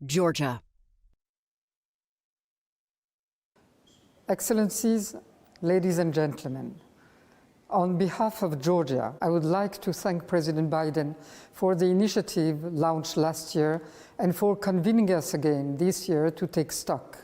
Georgia. Excellencies, ladies and gentlemen, on behalf of Georgia, I would like to thank President Biden for the initiative launched last year and for convening us again this year to take stock.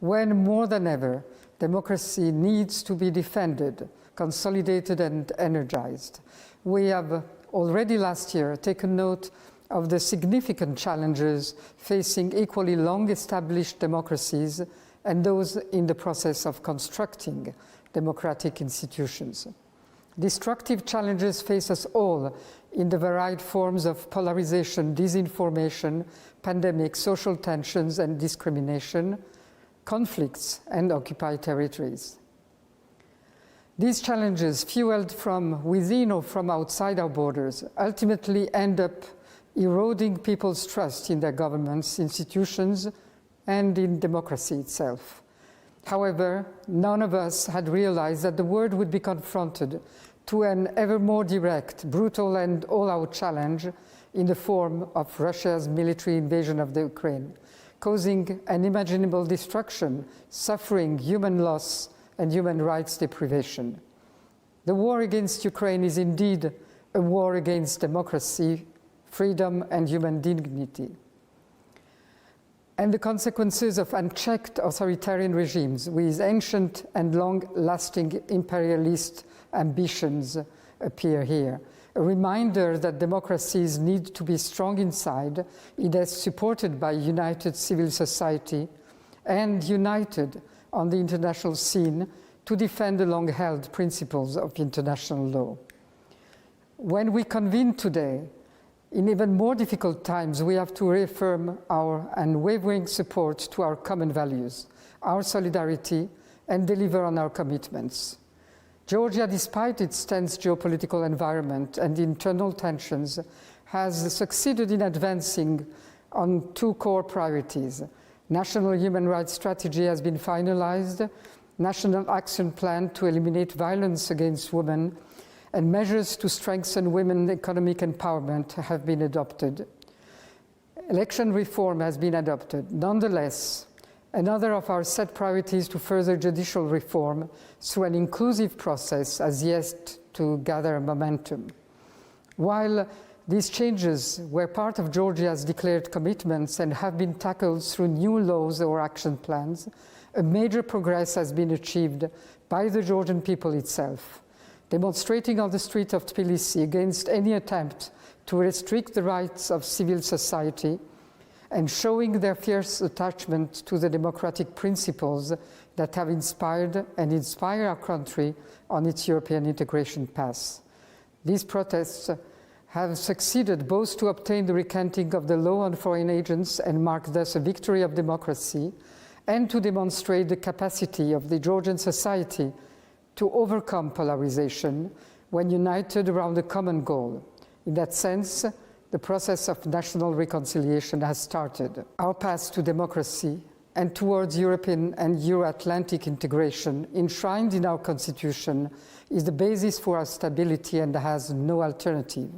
When more than ever, democracy needs to be defended, consolidated and energized. We have already last year taken note of the significant challenges facing equally long-established democracies and those in the process of constructing democratic institutions. Destructive challenges face us all in the varied forms of polarization, disinformation, pandemic, social tensions and discrimination, conflicts and occupied territories. These challenges, fueled from within or from outside our borders, ultimately end up eroding people's trust in their governments, institutions, and in democracy itself. However, none of us had realized that the world would be confronted to an ever more direct, brutal, and all-out challenge in the form of Russia's military invasion of the Ukraine, causing unimaginable destruction, suffering, human loss, and human rights deprivation. The war against Ukraine is indeed a war against democracy, freedom, and human dignity. And the consequences of unchecked authoritarian regimes with ancient and long-lasting imperialist ambitions appear here. A reminder that democracies need to be strong inside, it is supported by united civil society and united on the international scene to defend the long-held principles of international law. When we convene today, in even more difficult times, we have to reaffirm our unwavering support to our common values, our solidarity, and deliver on our commitments. Georgia, despite its tense geopolitical environment and internal tensions, has succeeded in advancing on two core priorities. National human rights strategy has been finalized, national action plan to eliminate violence against women, and measures to strengthen women's economic empowerment have been adopted. Election reform has been adopted. Nonetheless, another of our set priorities to further judicial reform through an inclusive process has yet to gather momentum. While these changes were part of Georgia's declared commitments and have been tackled through new laws or action plans, a major progress has been achieved by the Georgian people itself, demonstrating on the street of Tbilisi against any attempt to restrict the rights of civil society and showing their fierce attachment to the democratic principles that have inspired and inspire our country on its European integration path. These protests have succeeded both to obtain the recanting of the law on foreign agents and mark thus a victory of democracy, and to demonstrate the capacity of the Georgian society to overcome polarization when united around a common goal. In that sense, the process of national reconciliation has started. Our path to democracy and towards European and Euro-Atlantic integration, enshrined in our Constitution, is the basis for our stability and has no alternative.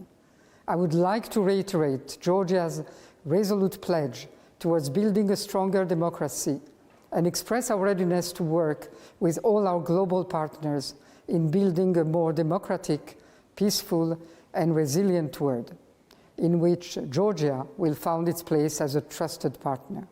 I would like to reiterate Georgia's resolute pledge towards building a stronger democracy and express our readiness to work with all our global partners in building a more democratic, peaceful, and resilient world, in which Georgia will find its place as a trusted partner.